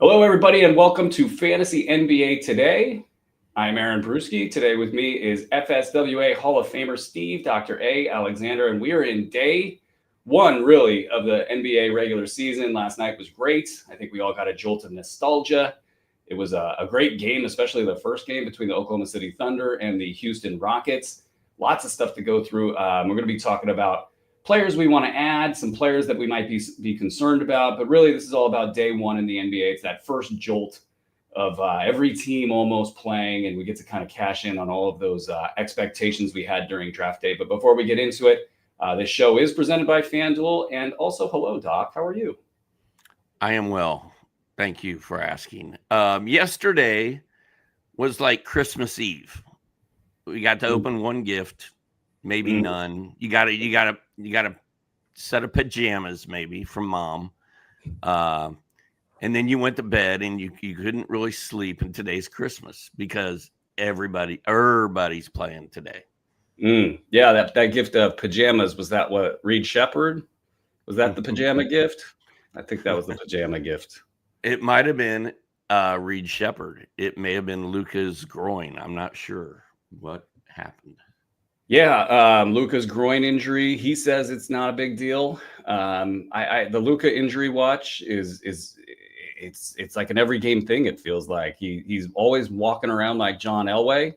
Hello, everybody, and welcome to Fantasy NBA Today. I'm Aaron Bruski. Today with me is FSWA Hall of Famer Steve, Dr. A. Alexander, and we are in day one, really, of the NBA regular season. Last night was great. I think we all got a jolt of nostalgia. It was a great game, especially the first game between the Oklahoma City Thunder and the Houston Rockets. Lots of stuff to go through. We're going to be talking about players we want to add, some players that we might be concerned about. But really, this is all about day one in the NBA. It's that first jolt of every team almost playing, and we get to kind of cash in on all of those expectations we had during draft day. But before we get into it, this show is presented by FanDuel. And also, hello, Doc. How are you? I am well. Thank you for asking. Yesterday was like Christmas Eve. We got to open one gift, maybe none. You got a set of pajamas maybe from mom. And then you went to bed and you couldn't really sleep. And today's Christmas because everybody's playing today. Yeah, that gift of pajamas, was that what, Reed Shepherd? Was that the pajama gift? I think that was the pajama gift. It might have been Reed Shepherd. It may have been Luka's groin. I'm not sure what happened. Yeah, Luka's groin injury. He says it's not a big deal. The Luka injury watch it's like an every game thing. It feels like he's always walking around like John Elway.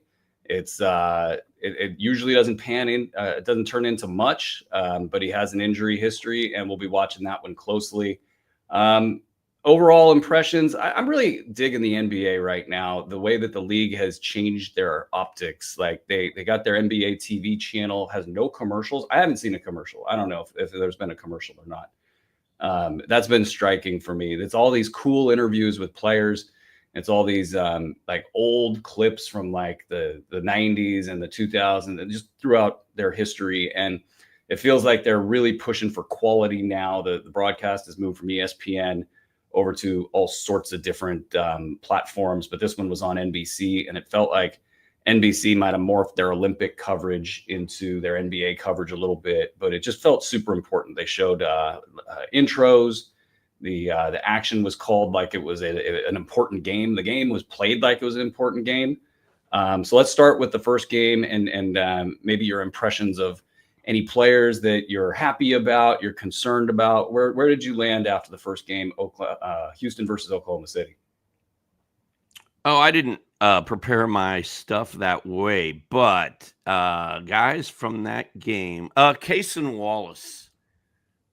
It usually doesn't it doesn't turn into much, but he has an injury history, and we'll be watching that one closely. Overall impressions, I'm really digging the NBA right now. The way that the league has changed their optics, like they got their NBA TV channel, has no commercials. I haven't seen a commercial. I don't know if there's been a commercial or not. That's been striking for me. It's all these cool interviews with players. It's all these like old clips from like the 90s and the 2000s and just throughout their history. And it feels like they're really pushing for quality now. The broadcast has moved from ESPN over to all sorts of different platforms, but this one was on NBC, and it felt like NBC might have morphed their Olympic coverage into their NBA coverage a little bit, but it just felt super important. They showed intros. The action was called like it was an important game. The game was played like it was an important game. So let's start with the first game and maybe your impressions of any players that you're happy about, you're concerned about. Where did you land after the first game, Houston versus Oklahoma City? Oh, I didn't prepare my stuff that way, but guys from that game, Cason Wallace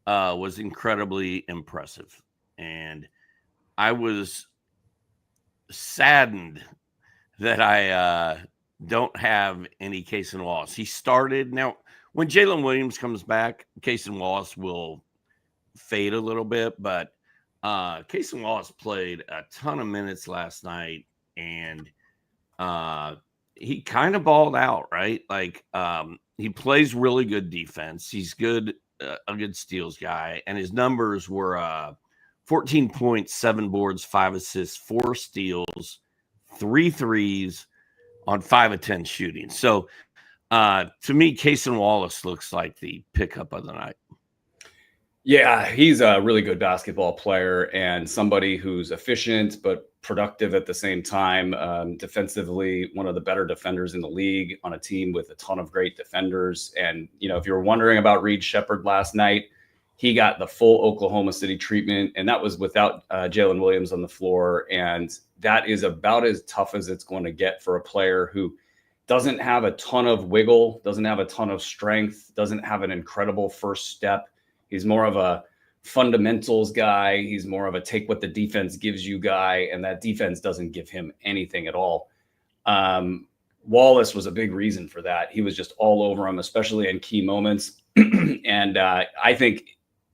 was incredibly impressive, and I was saddened that I don't have any Cason Wallace. He started. Now, when Jalen Williams comes back, Cason Wallace will fade a little bit, but Cason Wallace played a ton of minutes last night, and he kind of balled out, right? Like he plays really good defense. He's good, a good steals guy, and his numbers were 14 points, 7 boards, 5 assists, 4 steals, 3 threes on 5 of 10 shooting. So to me, Cason Wallace looks like the pickup of the night. Yeah, he's a really good basketball player and somebody who's efficient but productive at the same time. Defensively, one of the better defenders in the league on a team with a ton of great defenders. And, if you were wondering about Reed Shepherd last night, he got the full Oklahoma City treatment, and that was without Jalen Williams on the floor. And that is about as tough as it's going to get for a player who doesn't have a ton of wiggle, doesn't have a ton of strength, doesn't have an incredible first step. He's more of a fundamentals guy. He's more of a take what the defense gives you guy, and that defense doesn't give him anything at all. Wallace was a big reason for that. He was just all over him, especially in key moments. And I think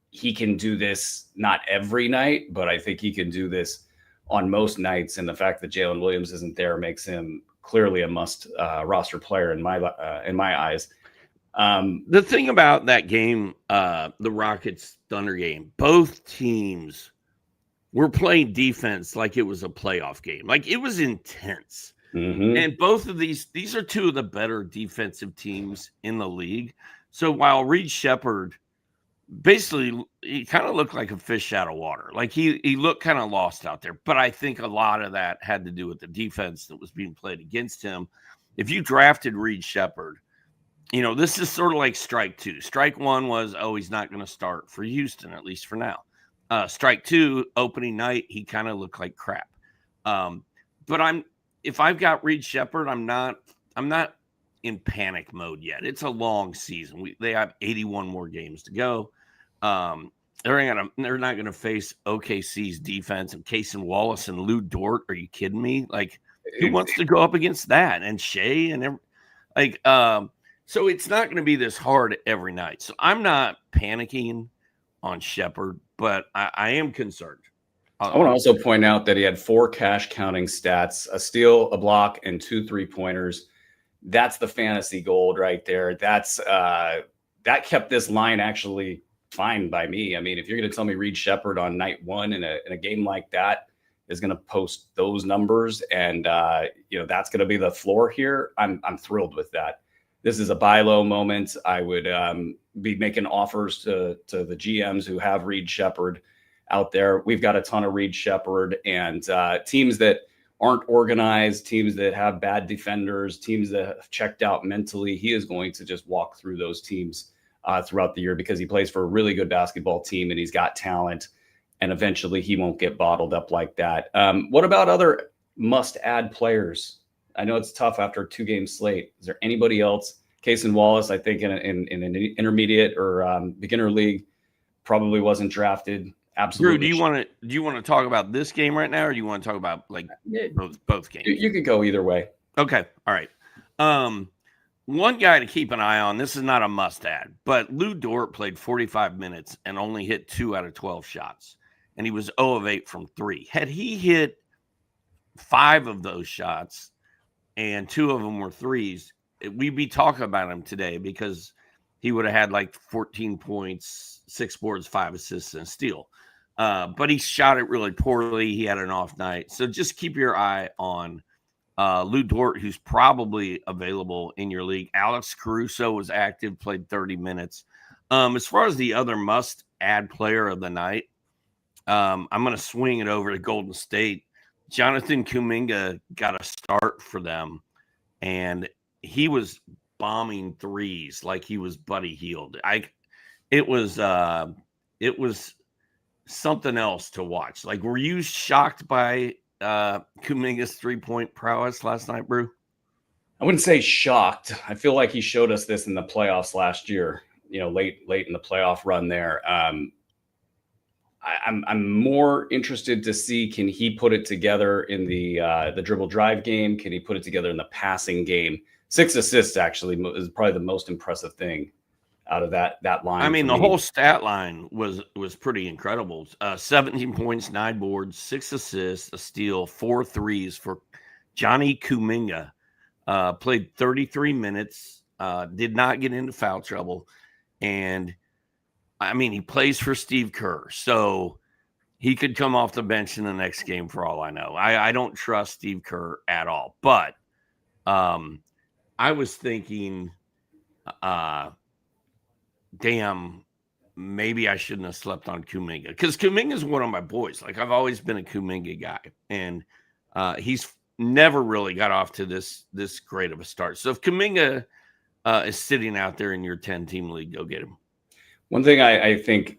he can do this not every night, but I think he can do this on most nights. And the fact that Jalen Williams isn't there makes him clearly a must roster player in my eyes. The thing about that game, the Rockets Thunder game, both teams were playing defense like it was a playoff game. Like it was intense. Mm-hmm. And both of these are two of the better defensive teams in the league. So while Reed Shepherd basically he kind of looked like a fish out of water. Like he looked kind of lost out there. But I think a lot of that had to do with the defense that was being played against him. If you drafted Reed Shepherd, this is sort of like strike two. Strike one was, he's not going to start for Houston, at least for now. Strike two, opening night, he kind of looked like crap. But if I've got Reed Shepherd, I'm not in panic mode yet. It's a long season. They have 81 more games to go. They're not going to face OKC's defense and Cason Wallace and Lou Dort. Are you kidding me? Like, who wants to go up against that? And Shea and so it's not going to be this hard every night. So I'm not panicking on Shepherd, but I am concerned. I want to also point out that he had 4 cash counting stats, a steal, a block, and 2 3-pointers. That's the fantasy gold right there. That kept this line actually fine by me. I mean, if you're going to tell me Reed Shepherd on night one in a game like that is going to post those numbers, and that's going to be the floor here, I'm thrilled with that. This is a buy low moment. I would be making offers to the GMs who have Reed Shepherd out there. We've got a ton of Reed Shepherd, and teams that aren't organized, teams that have bad defenders, teams that have checked out mentally. He is going to just walk through those teams throughout the year because he plays for a really good basketball team and he's got talent, and eventually he won't get bottled up like that. What about other must-add players? I know it's tough after a 2-game slate. Is there anybody else? Cason Wallace, I think in an intermediate or beginner league, probably wasn't drafted. Absolutely. Drew, do you want to talk about this game right now, or do you want to talk about both games? You could go either way. Okay. All right. One guy to keep an eye on. This is not a must-add, but Lou Dort played 45 minutes and only hit 2 out of 12 shots, and he was 0 of 8 from 3. Had he hit 5 of those shots, and 2 of them were threes, we'd be talking about him today because he would have had like 14 points, 6 boards, 5 assists, and a steal. But he shot it really poorly. He had an off night. So just keep your eye on Lou Dort, who's probably available in your league. Alex Caruso was active, played 30 minutes. As far as the other must-add player of the night, I'm going to swing it over to Golden State. Jonathan Kuminga got a start for them, and he was bombing threes like he was Buddy Hield. It was something else to watch. Like, were you shocked by Kuminga's 3-point prowess last night, Brew? I wouldn't say shocked. I feel like he showed us this in the playoffs last year, late in the playoff run there. I'm more interested to see, can he put it together in the dribble drive game? Can he put it together in the passing game? 6 assists actually is probably the most impressive thing out of that line. I mean, the whole stat line was pretty incredible. 17 points, 9 boards, 6 assists, a steal, 4 threes for Johnny Kuminga. Played 33 minutes, did not get into foul trouble. And, I mean, he plays for Steve Kerr, so he could come off the bench in the next game for all I know. I don't trust Steve Kerr at all. But I was thinking, damn, maybe I shouldn't have slept on Kuminga, because Kuminga is one of my boys. Like, I've always been a Kuminga guy, and he's never really got off to this great of a start. So if Kuminga is sitting out there in your 10-team league, go get him. One thing I think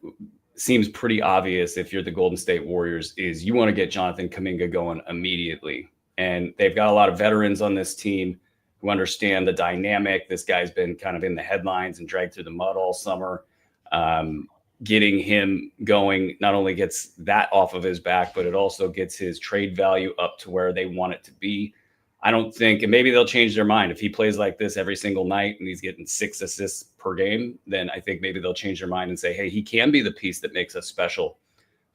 seems pretty obvious if you're the Golden State Warriors is you want to get Jonathan Kuminga going immediately. And they've got a lot of veterans on this team who understand the dynamic. This guy's been kind of in the headlines and dragged through the mud all summer. Getting him going not only gets that off of his back, but it also gets his trade value up to where they want it to be. I don't think, and maybe they'll change their mind. If he plays like this every single night and he's getting 6 assists per game, then I think maybe they'll change their mind and say, hey, he can be the piece that makes us special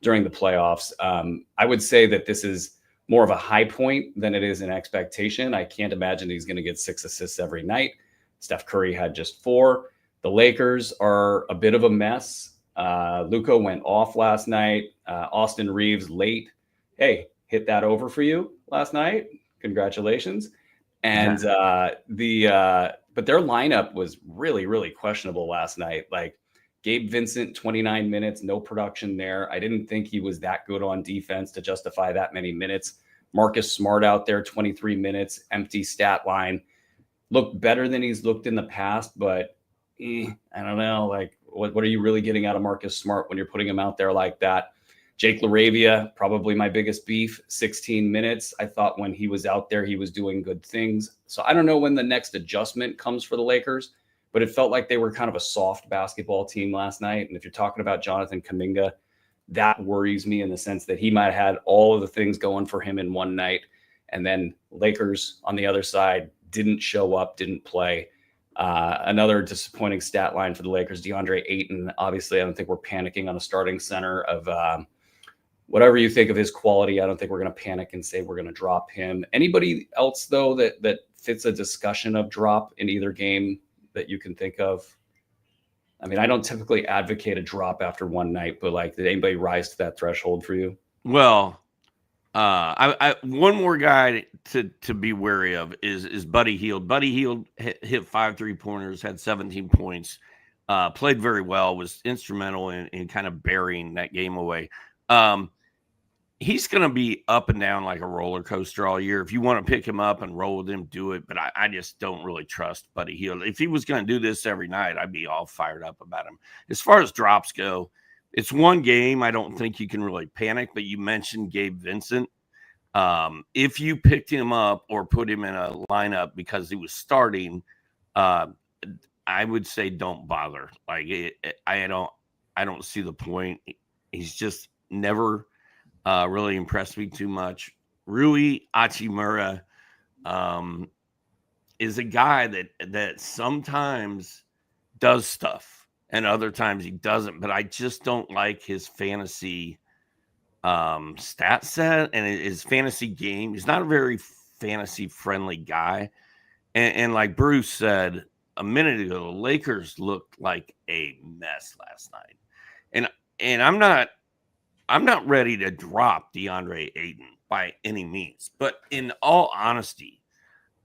during the playoffs. I would say that this is more of a high point than it is an expectation. I can't imagine he's going to get 6 assists every night. Steph Curry had just 4. The Lakers are a bit of a mess. Luka went off last night. Austin Reeves late. Hey, hit that over for you last night. Congratulations. And but their lineup was really, really questionable last night. Like, Gabe Vincent, 29 minutes, no production there. I didn't think he was that good on defense to justify that many minutes. Marcus Smart out there, 23 minutes, empty stat line. Looked better than he's looked in the past, but I don't know. Like, what are you really getting out of Marcus Smart when you're putting him out there like that? Jake LaRavia, probably my biggest beef, 16 minutes. I thought when he was out there, he was doing good things. So I don't know when the next adjustment comes for the Lakers, but it felt like they were kind of a soft basketball team last night. And if you're talking about Jonathan Kuminga, that worries me in the sense that he might have had all of the things going for him in one night. And then Lakers on the other side didn't show up, didn't play. Another disappointing stat line for the Lakers, DeAndre Ayton. Obviously, I don't think we're panicking on a starting center of whatever you think of his quality. I don't think we're going to panic and say we're going to drop him. Anybody else, though, that fits a discussion of drop in either game that you can think of? I mean, I don't typically advocate a drop after one night, but like, did anybody rise to that threshold for you? Well, I one more guy to be wary of is Buddy Hield. Buddy Hield hit 5 3-pointers, had 17 points, played very well, was instrumental in kind of burying that game away. He's going to be up and down like a roller coaster all year. If you want to pick him up and roll with him, do it. But I just don't really trust Buddy Hield. If he was going to do this every night, I'd be all fired up about him. As far as drops go, it's one game. I don't think you can really panic, but you mentioned Gabe Vincent. If you picked him up or put him in a lineup because he was starting, I would say don't bother. Like I don't see the point. He's just never really impressed me too much. Rui Hachimura is a guy that sometimes does stuff and other times he doesn't, but I just don't like his fantasy stat set and his fantasy game. He's not a very fantasy friendly guy. And like Bruce said a minute ago, the Lakers looked like a mess last night. And I'm not ready to drop DeAndre Ayton by any means, but in all honesty,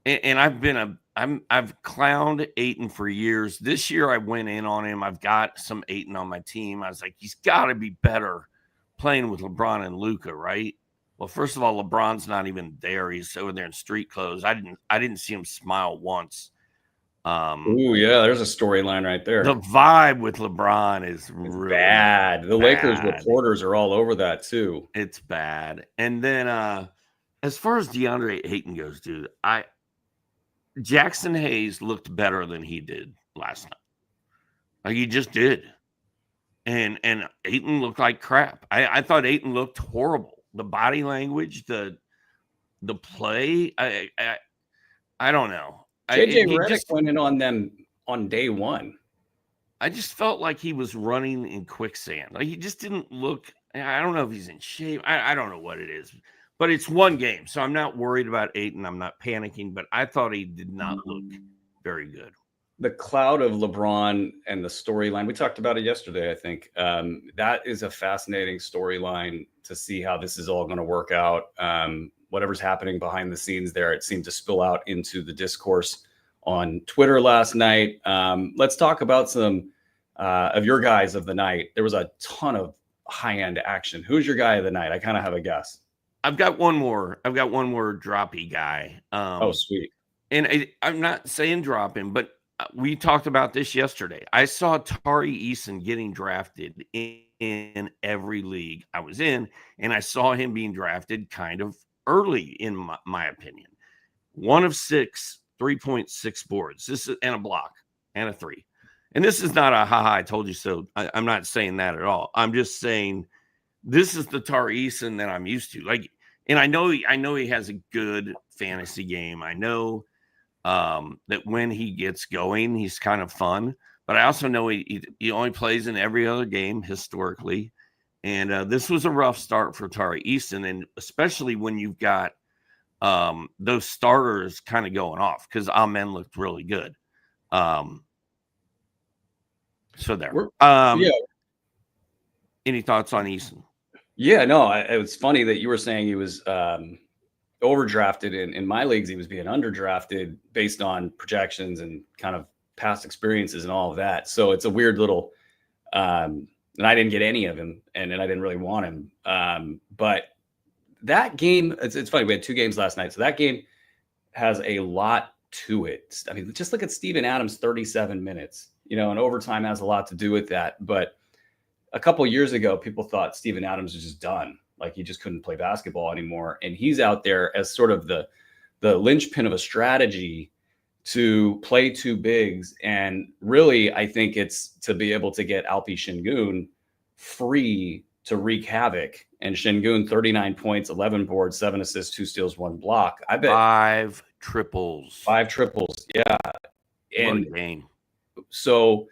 and I've clowned Ayton for years. This year I went in on him. I've got some Ayton on my team. I was like, he's got to be better playing with LeBron and Luka, right? Well, first of all, LeBron's not even there. He's over there in street clothes. I didn't see him smile once. Oh yeah, there's a storyline right there. The vibe with LeBron is really bad. The bad. Lakers reporters are all over that too. It's bad. And then as far as DeAndre Ayton goes, dude, Jackson Hayes looked better than he did last night. Like he just did. And Ayton looked like crap. I thought Ayton looked horrible. The body language, the play, I don't know. JJ Redick went in on them on day one. I just felt like he was running in quicksand. Like he just didn't look. I don't know if he's in shape. I don't know what it is, but it's one game, so I'm not worried about Ayton. I'm not panicking, but I thought he did not look very good. The cloud of LeBron and the storyline, we talked about it yesterday, I think. That is a fascinating storyline to see how this is all going to work out. Whatever's happening behind the scenes there, it seemed to spill out into the discourse on Twitter last night. Let's talk about some of your guys of the night. There was a ton of high-end action. Who's your guy of the night? I kind of have a guess. I've got one more droppy guy. Oh, sweet. And I'm not saying drop him, but we talked about this yesterday. I saw Tari Eason getting drafted in every league I was in, and I saw him being drafted kind of early, in my opinion. 1 of 6, 3.6 boards. This is and a block and a 3. And this is not a haha, I told you so. I'm not saying that at all. I'm just saying this is the Tari Eason that I'm used to. Like, and I know he has a good fantasy game. I know that when he gets going, he's kind of fun. But I also know he only plays in every other game historically. And this was a rough start for Tari Eason, and especially when you've got those starters kind of going off, because Amen looked really good. So there. Yeah. Any thoughts on Eason? Yeah, no, it was funny that you were saying he was overdrafted. In my leagues, he was being underdrafted based on projections and kind of past experiences and all of that. So it's a weird little And I didn't get any of him, and I didn't really want him. But that game, it's funny. We had 2 games last night, so that game has a lot to it. I mean, just look at Steven Adams, 37 minutes. And overtime has a lot to do with that. But a couple of years ago, people thought Steven Adams was just done, like he just couldn't play basketball anymore, and he's out there as sort of the linchpin of a strategy to play 2 bigs. And really, I think it's to be able to get Alpi Şengün free to wreak havoc. And Şengün, 39 points, 11 boards, 7 assists, 2 steals, 1 block. I bet 5 triples. 5 triples. Yeah. And game. So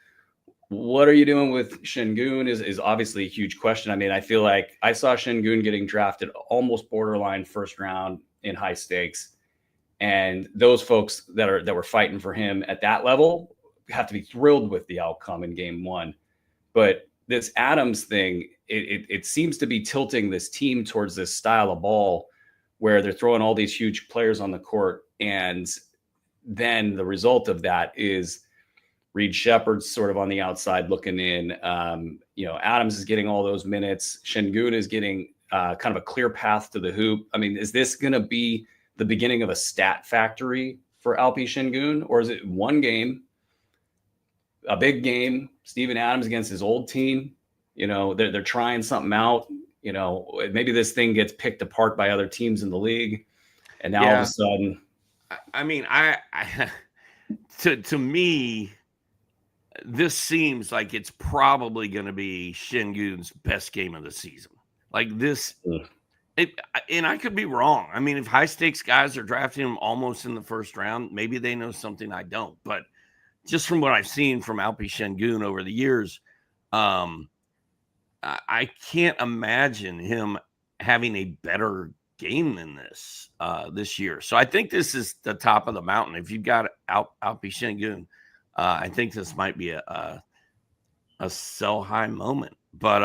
what are you doing with Şengün is obviously a huge question. I mean, I feel like I saw Şengün getting drafted almost borderline first round in high stakes. And those folks that were fighting for him at that level have to be thrilled with the outcome in game 1. But this Adams thing, it seems to be tilting this team towards this style of ball where they're throwing all these huge players on the court. And then the result of that is Reed Shepherd's sort of on the outside looking in. Adams is getting all those minutes. Şengün is getting kind of a clear path to the hoop. I mean, is this going to be the beginning of a stat factory for Alpi Şengün, or is it one game, a big game, Steven Adams against his old team? They're trying something out. Maybe this thing gets picked apart by other teams in the league, and now all of a sudden, I mean, to me, this seems like it's probably going to be Şengün's best game of the season. Like this. And I could be wrong. I mean, if high stakes guys are drafting him almost in the first round, maybe they know something I don't. But just from what I've seen from Alpi Şengün over the years, I can't imagine him having a better game than this year. So I think this is the top of the mountain. If you've got Alpi Şengün, I think this might be a sell high moment. But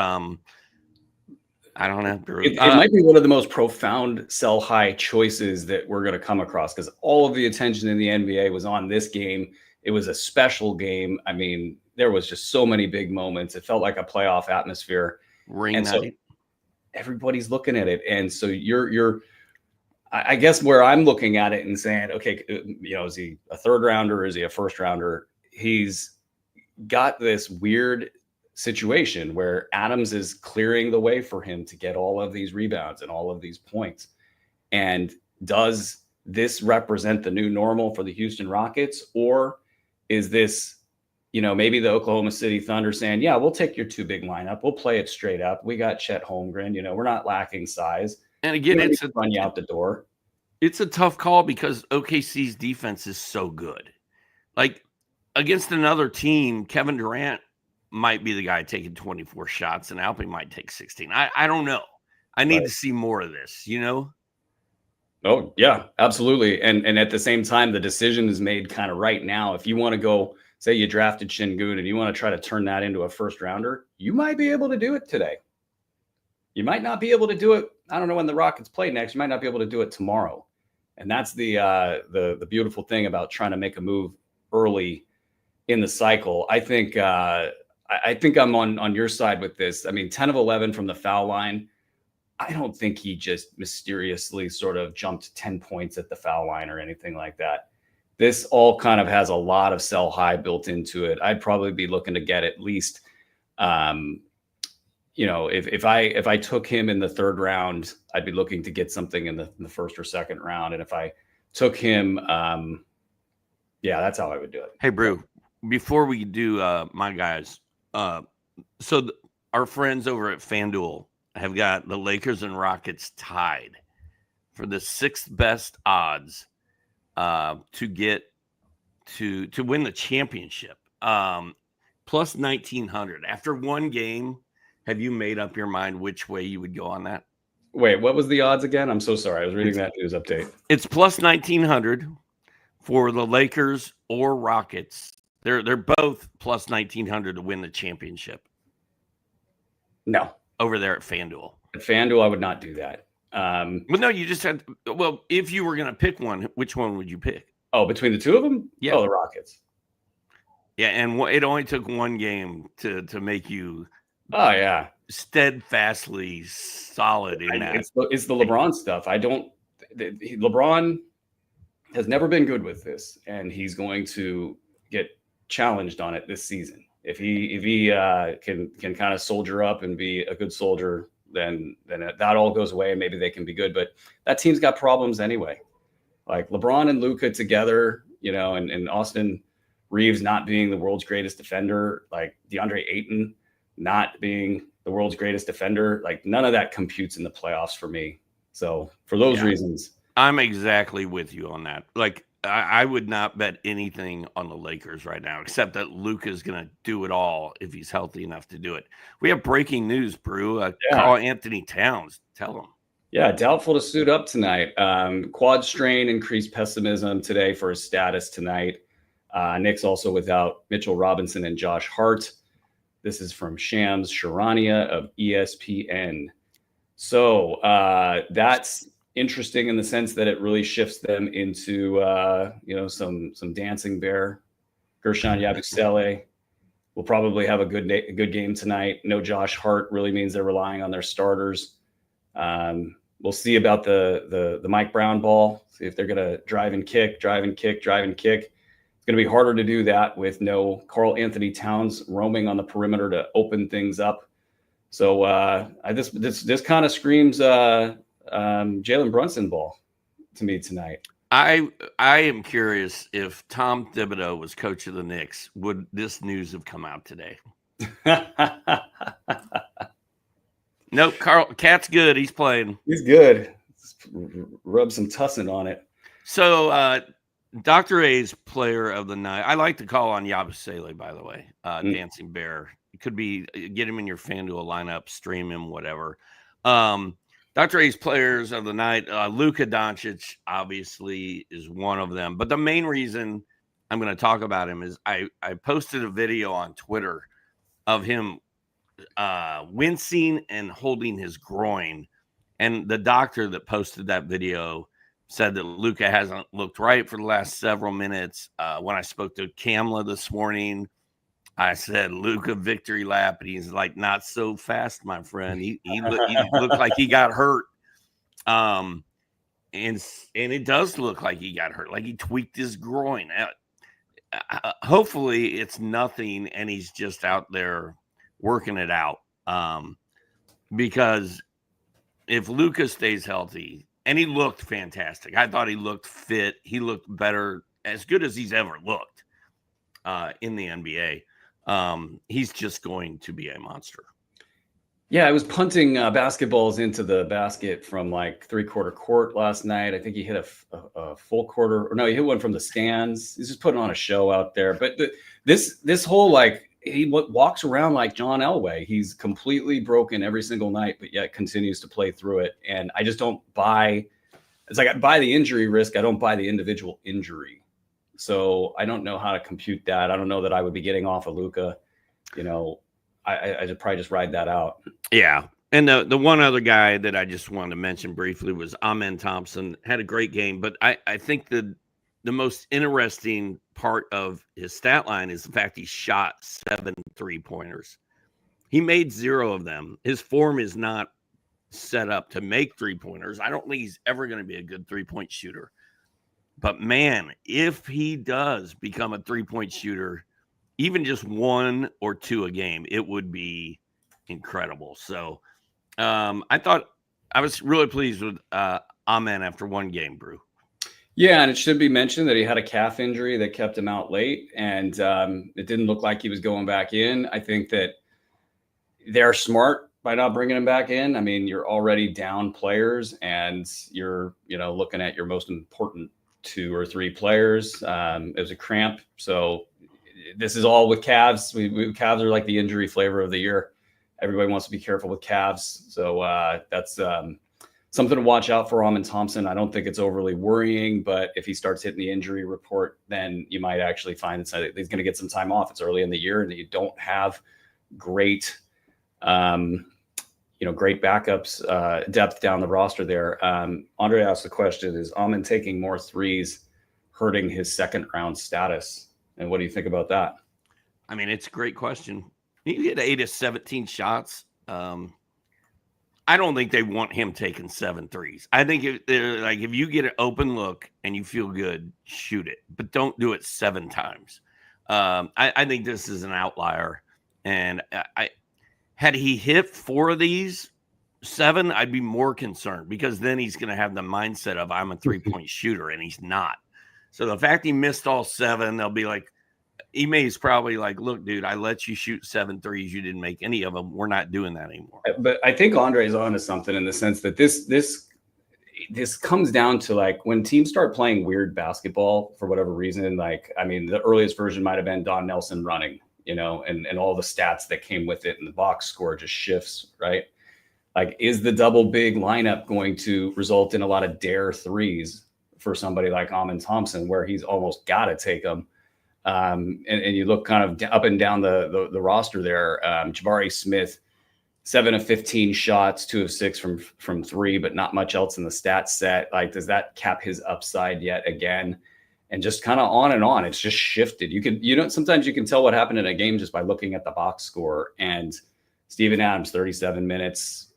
I don't have to. It might be one of the most profound sell high choices that we're going to come across, because all of the attention in the NBA was on this game. It was a special game. I mean, there was just so many big moments. It felt like a playoff atmosphere. So everybody's looking at it. And so I guess where I'm looking at it and saying, okay, is he a third rounder or is he a first rounder? He's got this weird situation where Adams is clearing the way for him to get all of these rebounds and all of these points. And does this represent the new normal for the Houston Rockets? Or is this, maybe the Oklahoma City Thunder saying, yeah, we'll take your 2 big lineup. We'll play it straight up. We got Chet Holmgren, we're not lacking size. And again, it's a run you out the door. It's a tough call because OKC's defense is so good. Like against another team, Kevin Durant might be the guy taking 24 shots and Alpi might take 16. I don't know. I need to see more of this, Oh, yeah, absolutely. And at the same time, the decision is made kind of right now. If you want to go, say you drafted Şengün and you want to try to turn that into a first rounder, you might be able to do it today. You might not be able to do it. I don't know when the Rockets play next. You might not be able to do it tomorrow. And that's the beautiful thing about trying to make a move early in the cycle. I think I'm on your side with this. I mean, 10 of 11 from the foul line. I don't think he just mysteriously sort of jumped 10 points at the foul line or anything like that. This all kind of has a lot of sell high built into it. I'd probably be looking to get at least, if I took him in the 3rd round, I'd be looking to get something in the 1st or 2nd round. And if I took him, that's how I would do it. Hey, Brew, before we do my guys, our friends over at FanDuel have got the Lakers and Rockets tied for the 6th best odds to get to win the championship. Plus 1,900. After one game, have you made up your mind which way you would go on that? Wait, what was the odds again? I'm so sorry. I was reading that news update. It's plus 1,900 for the Lakers or Rockets. They're both plus 1,900 to win the championship. No. Over there at FanDuel. At FanDuel, I would not do that. Well, no, you just had. Well, if you were going to pick one, which one would you pick? Oh, between the two of them? Yeah. Oh, the Rockets. Yeah, and it only took one game to make you Oh yeah, steadfastly solid in that. it's the LeBron stuff. LeBron has never been good with this, and he's going to get challenged on it this season. If he can kind of soldier up and be a good soldier, then that all goes away, and maybe they can be good. But that team's got problems anyway. Like LeBron and Luka together, and Austin Reeves not being the world's greatest defender, like DeAndre Ayton not being the world's greatest defender, like none of that computes in the playoffs for me. So for those reasons, I'm exactly with you on that. Like I would not bet anything on the Lakers right now, except that Luka's going to do it all if he's healthy enough to do it. We have breaking news, Brew. Karl Anthony Towns, tell him. Yeah, doubtful to suit up tonight. Quad strain increased pessimism today for his status tonight. Knicks also without Mitchell Robinson and Josh Hart. This is from Shams Charania of ESPN. So that's interesting in the sense that it really shifts them into some dancing bear. Gershon Yabusele will probably have a good game tonight. No Josh Hart really means they're relying on their starters. We'll see about the Mike Brown ball. See if they're going to drive and kick. It's going to be harder to do that with no Karl Anthony Towns roaming on the perimeter to open things up. So this kind of screams Jalen Brunson ball to me tonight. I am curious if Tom Thibodeau was coach of the Knicks, would this news have come out today? Nope, Cat's good. He's playing. He's good. Rub some tussin on it. So Dr. A's player of the night. I like to call on Yabusele, by the way. Dancing Bear. It could be get him in your FanDuel lineup, stream him, whatever. Dr. A's players of the night, Luka Doncic obviously is one of them. But the main reason I'm going to talk about him is I posted a video on Twitter of him wincing and holding his groin. And the doctor that posted that video said that Luka hasn't looked right for the last several minutes. When I spoke to Kamla this morning, I said, Luka victory lap. And he's like, not so fast, my friend. He looked like he got hurt. And it does look like he got hurt, like he tweaked his groin. Hopefully it's nothing and he's just out there working it out. Because if Luka stays healthy, and he looked fantastic. I thought he looked fit. He looked better, as good as he's ever looked in the NBA. He's just going to be a monster. Yeah, I was punting basketballs into the basket from like 3/4 court last night. I think he hit a full quarter, or no, he hit one from the stands. He's just putting on a show out there. But this whole like he walks around like John Elway. He's completely broken every single night, but yet continues to play through it. And I just don't buy. It's like I buy the injury risk. I don't buy the individual injury. So I don't know how to compute that. I don't know that I would be getting off of Luka. I should probably just ride that out. Yeah. And the one other guy that I just wanted to mention briefly was Amen Thompson. Had a great game, but I think the most interesting part of his stat line is the fact he shot 7 3-pointers. He made 0 of them. His form is not set up to make 3-pointers. I don't think he's ever going to be a good 3-point shooter. But man, if he does become a 3-point shooter, even just 1 or 2 a game, it would be incredible. So I thought I was really pleased with Amen after 1 game, Brew. Yeah, and it should be mentioned that he had a calf injury that kept him out late, and it didn't look like he was going back in. I think that they're smart by not bringing him back in. I mean, you're already down players, and you're looking at your most important 2 or 3 players. It was a cramp, so this is all with calves. Calves are like the injury flavor of the year. Everybody wants to be careful with calves, so that's something to watch out for Amen Thompson. I don't think it's overly worrying, but if he starts hitting the injury report, then you might actually find he's going to get some time off. It's early in the year, and you don't have great, great backups, depth down the roster there. Andre asked the question: is Amen taking more threes hurting his second round status? And what do you think about that? I mean, it's a great question. You get 8 of 17 shots. I don't think they want him taking 7 threes. I think if you get an open look and you feel good, shoot it, but don't do it 7 times. I think this is an outlier, and I had he hit 4 of these 7, I'd be more concerned, because then he's going to have the mindset of I'm a 3-point shooter, and he's not. So the fact he missed all 7, they'll be like, Ime's probably like, look, dude, I let you shoot 7 threes. You didn't make any of them. We're not doing that anymore. But I think Andre's onto something in the sense that this comes down to, like, when teams start playing weird basketball for whatever reason. Like, I mean, the earliest version might have been Don Nelson running, and all the stats that came with it, and the box score just shifts, right? Like, is the double big lineup going to result in a lot of dare threes for somebody like Amen Thompson, where he's almost got to take them? And you look kind of up and down the roster there. Jabari Smith, 7 of 15 shots, 2 of 6 from 3, but not much else in the stat set. Like, does that cap his upside yet again? And just kind of on and on. It's just shifted. Sometimes you can tell what happened in a game just by looking at the box score. And Steven Adams, 37 minutes.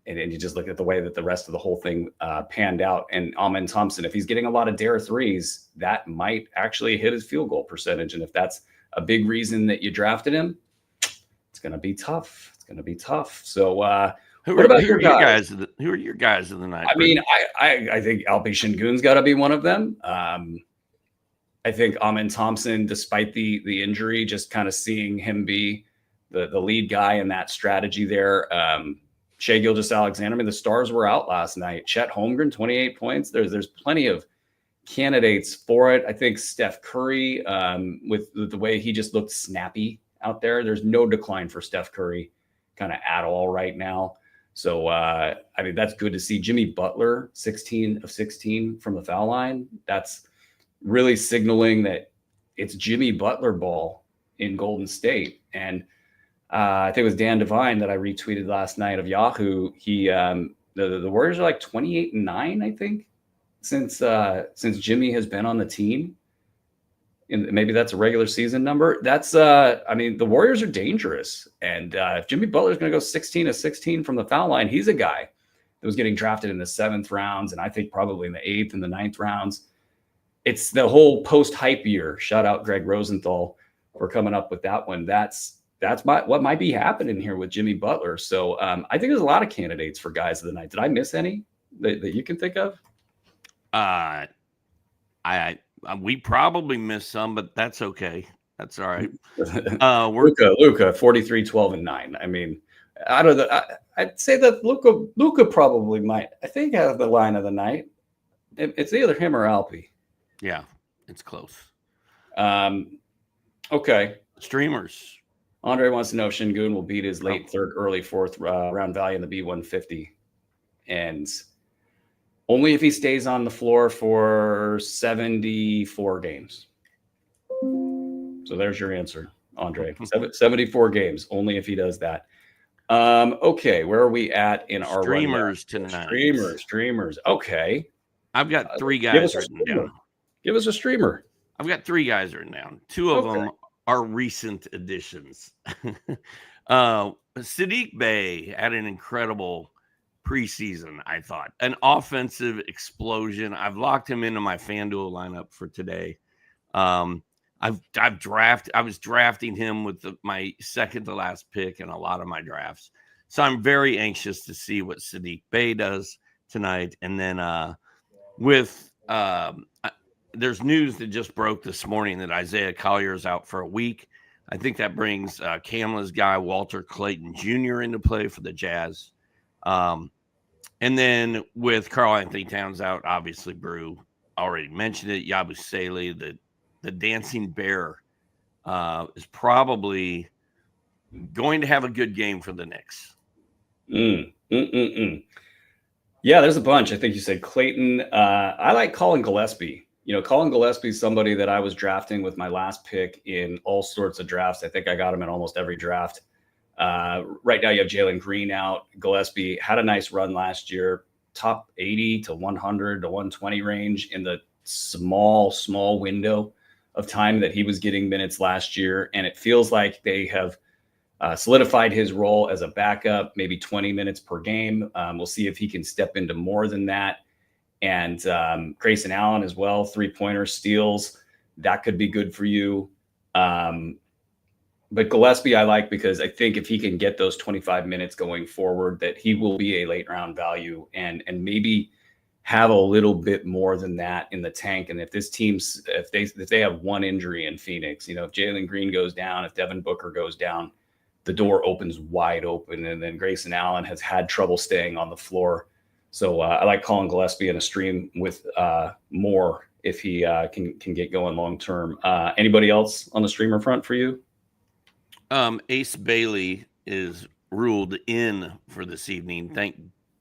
And you just look at the way that the rest of the whole thing panned out. And Amen Thompson, if he's getting a lot of dare threes, that might actually hit his field goal percentage. And if that's a big reason that you drafted him, it's going to be tough. It's going to be tough. So who are your guys of the night? I mean, I think Alpi Shingun's got to be one of them. I think Amen Thompson, despite the injury, just kind of seeing him be the lead guy in that strategy there. Shai Gilgeous-Alexander. I mean, the stars were out last night. Chet Holmgren, 28 points. There's plenty of candidates for it. I think Steph Curry, with the way he just looked snappy out there, there's no decline for Steph Curry kind of at all right now. So, I mean, that's good to see. Jimmy Butler, 16 of 16 from the foul line. That's really signaling that it's Jimmy Butler ball in Golden State. And I think it was Dan Devine that I retweeted last night of Yahoo. He the Warriors are like 28-9, I think, since Jimmy has been on the team. And maybe that's a regular season number. That's I mean, the Warriors are dangerous. And if Jimmy Butler's going to go 16 of 16 from the foul line, he's a guy that was getting drafted in the 7th rounds, and I think probably in the 8th and the 9th rounds. It's the whole post-hype year. Shout out Greg Rosenthal for coming up with that one. That's what might be happening here with Jimmy Butler. So I think there's a lot of candidates for guys of the night. Did I miss any that you can think of? We probably missed some, but that's okay. That's all right. Luka, 43, 12, and 9. I mean, I'd say that Luka probably might, I think, have the line of the night. It's either him or Alpi. Yeah, it's close. Okay. Streamers. Andre wants to know if Şengün will beat his late 3rd, early 4th round value in the B150. And only if he stays on the floor for 74 games. So there's your answer, Andre. 74 games, only if he does that. Okay, where are we at in our streamers tonight? Streamers. Okay. I've got 3 guys written down. Give us a streamer. I've got 3 guys written down. 2 of them are recent additions. Sadiq Bey had an incredible preseason, I thought. An offensive explosion. I've locked him into my FanDuel lineup for today. I was drafting him with my second to last pick in a lot of my drafts. So I'm very anxious to see what Sadiq Bey does tonight. And then there's news that just broke this morning that Isaiah Collier is out for a week. I think that brings Kamla's guy, Walter Clayton Jr. into play for the Jazz. And then with Karl Anthony Towns out, obviously Brew already mentioned it. Yabusele, the dancing bear, is probably going to have a good game for the Knicks. Yeah, there's a bunch. I think you said Clayton. I like Colin Gillespie. Colin Gillespie is somebody that I was drafting with my last pick in all sorts of drafts. I think I got him in almost every draft. Right now you have Jalen Green out. Gillespie had a nice run last year, top 80 to 100 to 120 range in the small window of time that he was getting minutes last year. And it feels like they have solidified his role as a backup, maybe 20 minutes per game. We'll see if he can step into more than that. And Grayson Allen as well, 3-pointer steals. That could be good for you. But Gillespie I like because I think if he can get those 25 minutes going forward, that he will be a late round value and maybe have a little bit more than that in the tank. And if this team's, if they have one injury in Phoenix, if Jalen Green goes down, if Devin Booker goes down, the door opens wide open. And then Grayson Allen has had trouble staying on the floor. So I like Colin Gillespie in a stream with more if he can get going long term. Anybody else on the streamer front for you? Ace Bailey is ruled in for this evening. Thank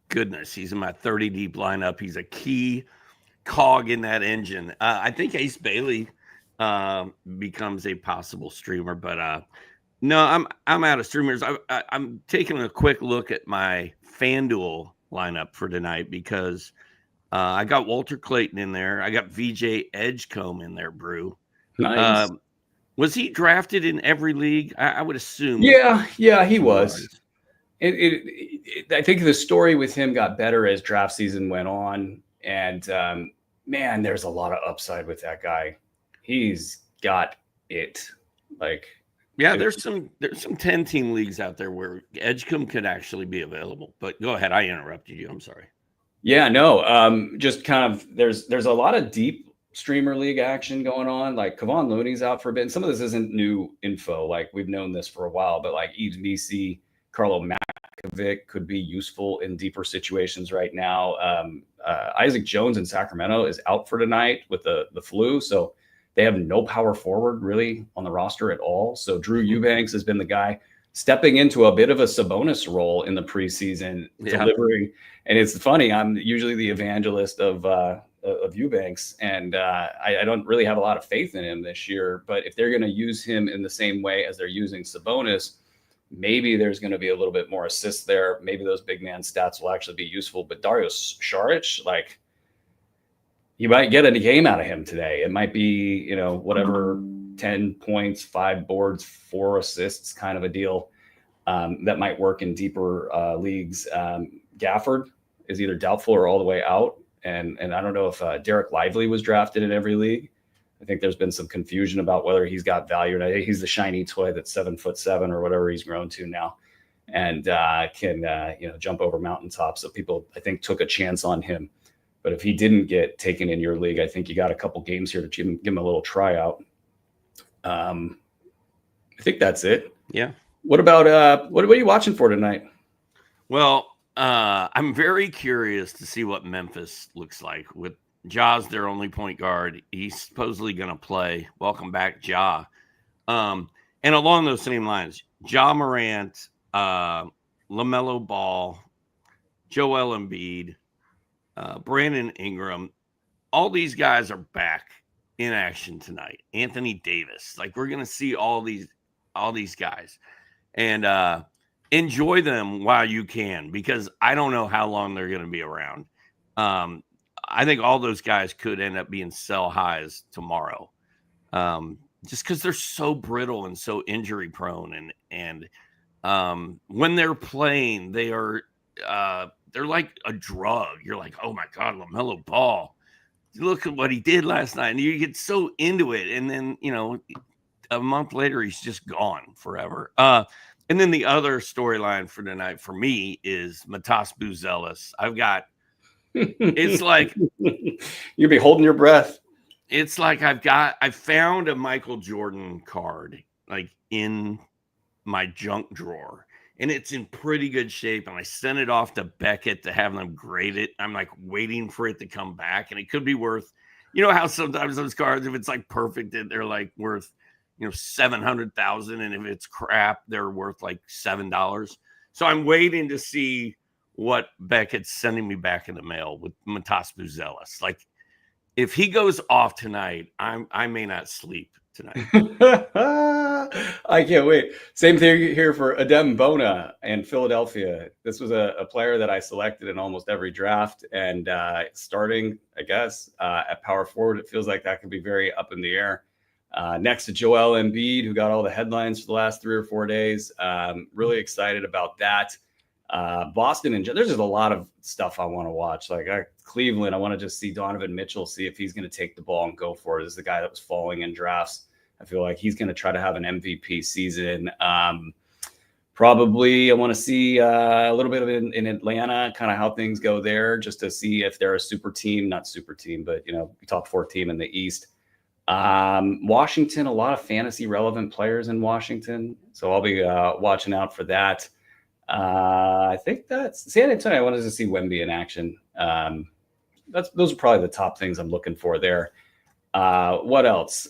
goodness. He's in my 30 deep lineup. He's a key cog in that engine. I think Ace Bailey becomes a possible streamer, but no, I'm out of streamers. I'm taking a quick look at my FanDuel lineup for tonight because I got Walter Clayton in there. I got VJ Edgecombe in there, Brew. Nice. Was he drafted in every league? I would assume. Yeah, he was. I think the story with him got better as draft season went on. And man, there's a lot of upside with that guy. He's got it. There's some 10-team leagues out there where Edgecombe could actually be available. But go ahead, I interrupted you. I'm sorry. Yeah, no. Just kind of there's a lot of deep streamer league action going on. Like Kevon Looney's out for a bit. And some of this isn't new info. Like we've known this for a while, but like Yves Misi, Carlo Makovic could be useful in deeper situations right now. Isaac Jones in Sacramento is out for tonight with the flu. So they have no power forward really on the roster at all. So Drew Eubanks has been the guy stepping into a bit of a Sabonis role in the preseason, delivering. And it's funny, I'm usually the evangelist of Eubanks, and I don't really have a lot of faith in him this year. But if they're going to use him in the same way as they're using Sabonis, maybe there's going to be a little bit more assists there. Maybe those big man stats will actually be useful. But Dario Saric, like, you might get a game out of him today. It might be, whatever, 10 points, 5 boards, 4 assists kind of a deal that might work in deeper leagues. Gafford is either doubtful or all the way out. And I don't know if Derek Lively was drafted in every league. I think there's been some confusion about whether he's got value. And I think he's the shiny toy that's 7'7" or whatever he's grown to now, and can jump over mountaintops. So people, I think, took a chance on him. But if he didn't get taken in your league, I think you got a couple games here to give him a little tryout. I think that's it. Yeah. What about what are you watching for tonight? Well, I'm very curious to see what Memphis looks like with Ja's their only point guard. He's supposedly going to play. Welcome back, Ja. And along those same lines, Ja Morant, LaMelo Ball, Joel Embiid, Brandon Ingram, all these guys are back in action tonight. Anthony Davis, like we're going to see all these guys, and enjoy them while you can, because I don't know how long they're going to be around. I think all those guys could end up being sell highs tomorrow, just because they're so brittle and so injury prone, and when they're playing, they are. They're like a drug. You're like, oh my God, LaMelo Ball. Look at what he did last night. And you get so into it. And then, a month later, he's just gone forever. And then the other storyline for tonight for me is Matas Buzelis. It's like. You'll be holding your breath. It's like I found a Michael Jordan card, like in my junk drawer. And it's in pretty good shape. And I sent it off to Beckett to have them grade it. I'm like waiting for it to come back. And it could be worth, how sometimes those cards, if it's like perfect, they're like worth, 700,000. And if it's crap, they're worth like $7. So I'm waiting to see what Beckett's sending me back in the mail with Matas Buzelis. Like if he goes off tonight, I may not sleep tonight. I can't wait. Same thing here for Adem Bona in Philadelphia. This was a player that I selected in almost every draft, and starting, I guess, at power forward, it feels like that could be very up in the air. next to Joel Embiid, who got all the headlines for the last 3 or 4 days. Really excited about that. Boston, and there's just a lot of stuff I want to watch. Like Cleveland, I want to just see Donovan Mitchell, see if he's going to take the ball and go for it. This is the guy that was falling in drafts. I feel like he's going to try to have an MVP season. Probably I want to see a little bit of it in Atlanta, kind of how things go there, just to see if they're a super team, not super team, but, top 4 team in the East. Washington, a lot of fantasy relevant players in Washington. So I'll be watching out for that. I think that's San Antonio. I wanted to see Wemby in action. Those are probably the top things I'm looking for there. What else?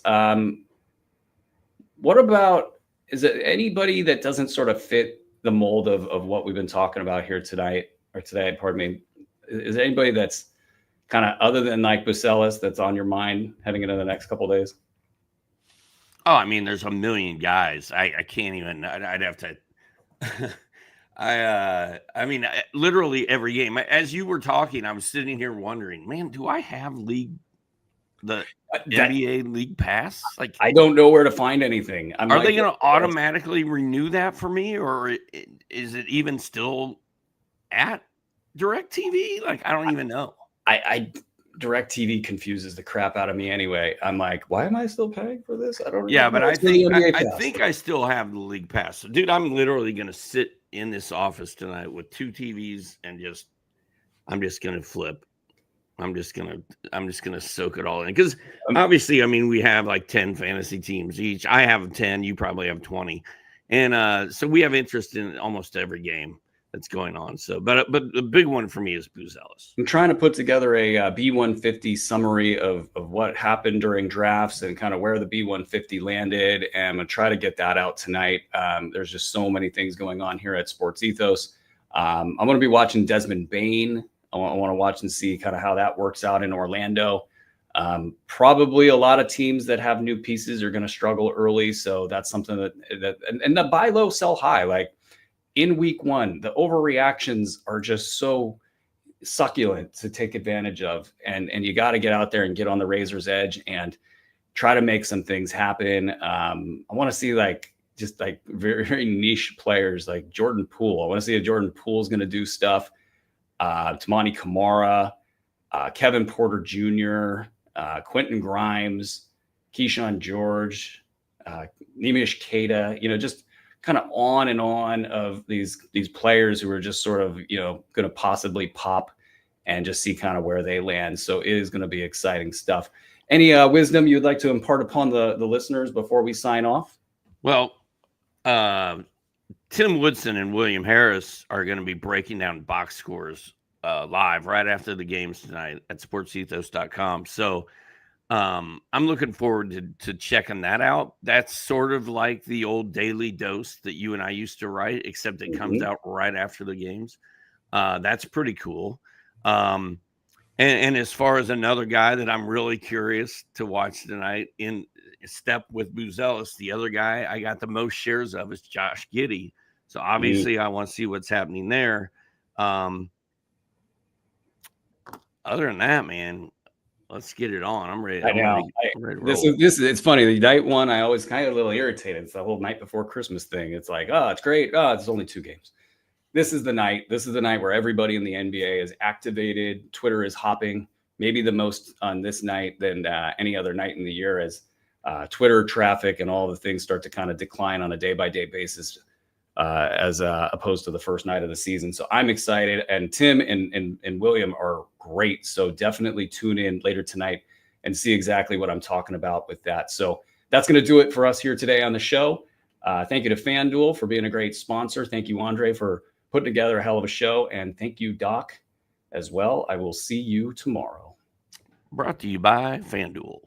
What about, is it anybody that doesn't sort of fit the mold of what we've been talking about here tonight or today? Pardon me. Is there anybody that's kind of other than like Bucelis that's on your mind heading into the next couple of days? Oh, I mean, there's a million guys. I can't even. I'd have to. I mean, literally every game. As you were talking, I was sitting here wondering, man, do I have the NBA League Pass? Like, I don't know where to find anything. Are they going to automatically renew that for me, or is it even still at DirecTV? Like, I don't even know. DirecTV confuses the crap out of me anyway. I'm like, why am I still paying for this? I don't know. Yeah, but I think I still have the League Pass. So, dude, I'm literally going to sit in this office tonight with 2 TVs and I'm just going to flip. I'm just going to soak it all in. Because obviously, I mean, we have like 10 fantasy teams each. I have 10. You probably have 20. And so we have interest in almost every game that's going on. So, but the big one for me is Bucelis. I'm trying to put together a B150 summary of what happened during drafts and kind of where the B150 landed. And I'm going to try to get that out tonight. There's just so many things going on here at Sports Ethos. I'm going to be watching Desmond Bain. I want to watch and see kind of how that works out in Orlando. Probably a lot of teams that have new pieces are going to struggle early. So that's something that and the buy low, sell high, like, in week 1, the overreactions are just so succulent to take advantage of. And you got to get out there and get on the razor's edge and try to make some things happen. I want to see just very, very niche players like Jordan Poole. I want to see if Jordan Poole is going to do stuff. Tamani Kamara, Kevin Porter Jr., Quentin Grimes, Keyshawn George, Nemish Keita, just kind of on and on of these players who are just sort of, going to possibly pop and just see kind of where they land. So it is going to be exciting stuff. Any wisdom you'd like to impart upon the listeners before we sign off? Well, Tim Woodson and William Harris are going to be breaking down box scores live right after the games tonight at sportsethos.com. So I'm looking forward to checking that out. That's sort of like the old daily dose that you and I used to write, except it comes out right after the games. That's pretty cool. And as far as another guy that I'm really curious to watch tonight in step with Bucelis, the other guy I got the most shares of is Josh Giddey. So obviously I want to see what's happening there. Other than that, man, let's get it on. I'm ready. I know. It's funny. The night one, I always kind of a little irritated. It's the whole night before Christmas thing. It's like, oh, it's great. Oh, it's only 2 games. This is the night. This is the night where everybody in the NBA is activated. Twitter is hopping, maybe the most on this night than any other night in the year, as Twitter traffic and all the things start to kind of decline on a day-by-day basis, as opposed to the first night of the season. So I'm excited, and Tim and William are great. So definitely tune in later tonight and see exactly what I'm talking about with that. So that's going to do it for us here today on the show. Thank you to FanDuel for being a great sponsor. Thank you, Andre, for putting together a hell of a show. And thank you, Doc, as well. I will see you tomorrow. Brought to you by FanDuel.